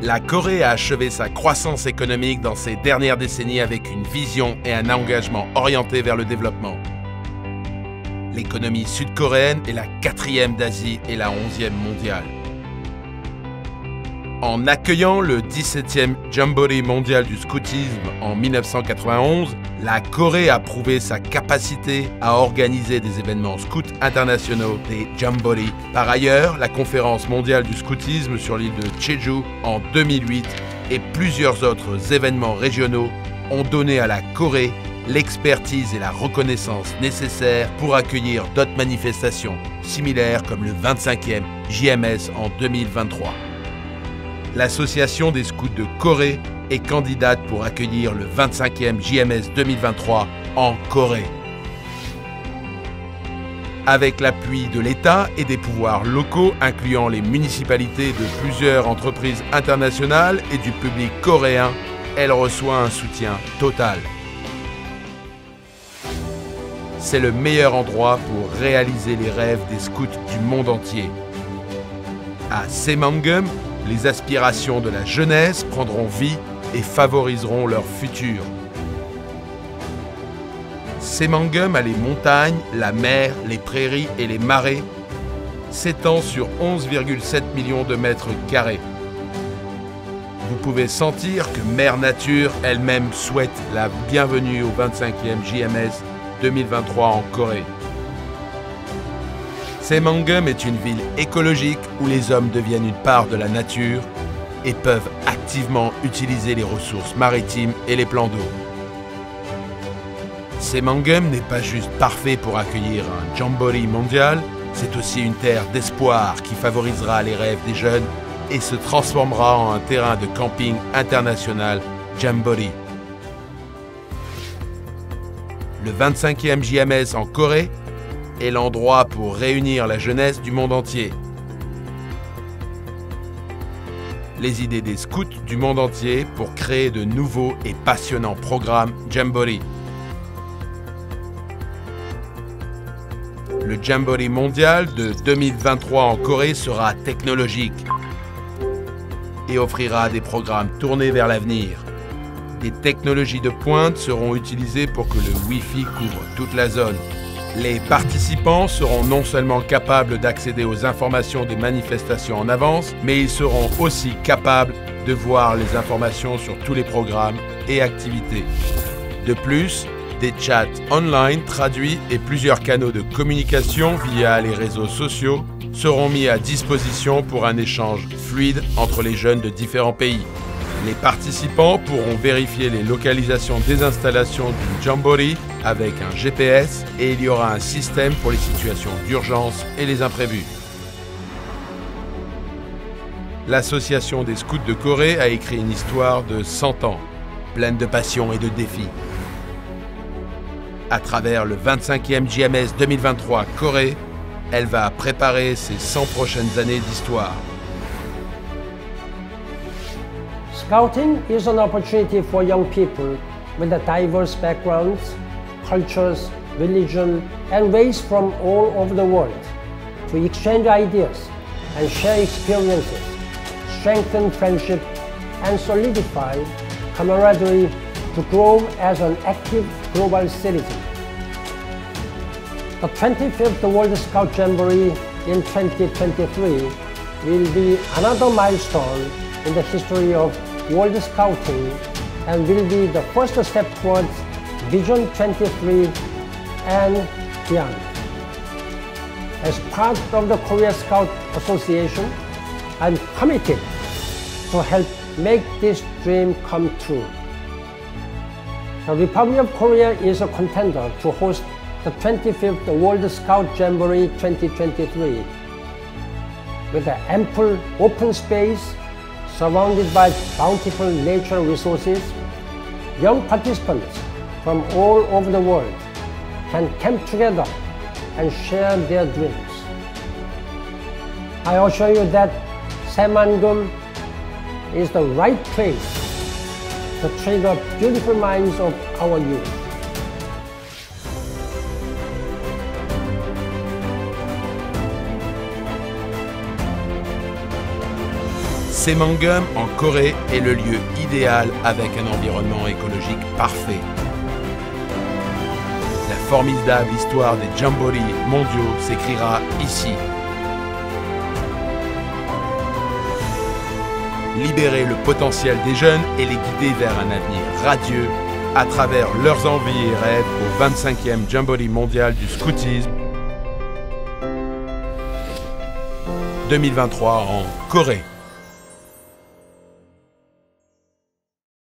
La Corée a achevé sa croissance économique dans ces dernières décennies avec une vision et un engagement orienté vers le développement. L'économie sud-coréenne est la 4e d'Asie et la 11e mondiale. En accueillant le 17e Jamboree mondial du scoutisme en 1991, la Corée a prouvé sa capacité à organiser des événements scouts internationaux, des Jamboree. Par ailleurs, la conférence mondiale du scoutisme sur l'île de Jeju en 2008 et plusieurs autres événements régionaux ont donné à la Corée l'expertise et la reconnaissance nécessaires pour accueillir d'autres manifestations similaires comme le 25e JMS en 2023. L'Association des scouts de Corée est candidate pour accueillir le 25e JMS 2023 en Corée. Avec l'appui de l'État et des pouvoirs locaux, incluant les municipalités de plusieurs entreprises internationales et du public coréen, elle reçoit un soutien total. C'est le meilleur endroit pour réaliser les rêves des scouts du monde entier. À Saemangeum, les aspirations de la jeunesse prendront vie et favoriseront leur futur. Saemangeum a les montagnes, la mer, les prairies et les marais, s'étend sur 11,7 millions de mètres carrés. Vous pouvez sentir que Mère Nature elle-même souhaite la bienvenue au 25e JMS 2023 en Corée. Saemangeum est une ville écologique où les hommes deviennent une part de la nature et peuvent activement utiliser les ressources maritimes et les plans d'eau. Saemangeum n'est pas juste parfait pour accueillir un Jamboree mondial, c'est aussi une terre d'espoir qui favorisera les rêves des jeunes et se transformera en un terrain de camping international Jamboree. Le 25e JMS en Corée est l'endroit pour réunir la jeunesse du monde entier. Les idées des scouts du monde entier pour créer de nouveaux et passionnants programmes Jamboree. Le Jamboree mondial de 2023 en Corée sera technologique et offrira des programmes tournés vers l'avenir. Des technologies de pointe seront utilisées pour que le Wi-Fi couvre toute la zone. Les participants seront non seulement capables d'accéder aux informations des manifestations en avance, mais ils seront aussi capables de voir les informations sur tous les programmes et activités. De plus, des chats online traduits et plusieurs canaux de communication via les réseaux sociaux seront mis à disposition pour un échange fluide entre les jeunes de différents pays. Les participants pourront vérifier les localisations des installations du Jamboree avec un GPS et il y aura un système pour les situations d'urgence et les imprévus. L'Association des scouts de Corée a écrit une histoire de 100 ans, pleine de passion et de défis. À travers le 25e JMS 2023 Corée, elle va préparer ses 100 prochaines années d'histoire. Scouting is an opportunity for young people with diverse backgrounds, cultures, religion, and race from all over the world to exchange ideas and share experiences, strengthen friendship, and solidify camaraderie to grow as an active global citizen. The 25th World Scout Jamboree in 2023 will be another milestone in the history of World Scouting and will be the first step towards Vision 23 and beyond. As part of the Korea Scout Association, I'm committed to help make this dream come true. The Republic of Korea is a contender to host the 25th World Scout Jamboree 2023 with an ample open space surrounded by bountiful natural resources. Young participants from all over the world can camp together and share their dreams. I assure you that Saemangeum is the right place to trigger beautiful minds of our youth. Semangum en Corée est le lieu idéal avec un environnement écologique parfait. La formidable histoire des jamborees mondiaux s'écrira ici. Libérer le potentiel des jeunes et les guider vers un avenir radieux à travers leurs envies et rêves au 25e Jamboree mondial du scoutisme 2023 en Corée.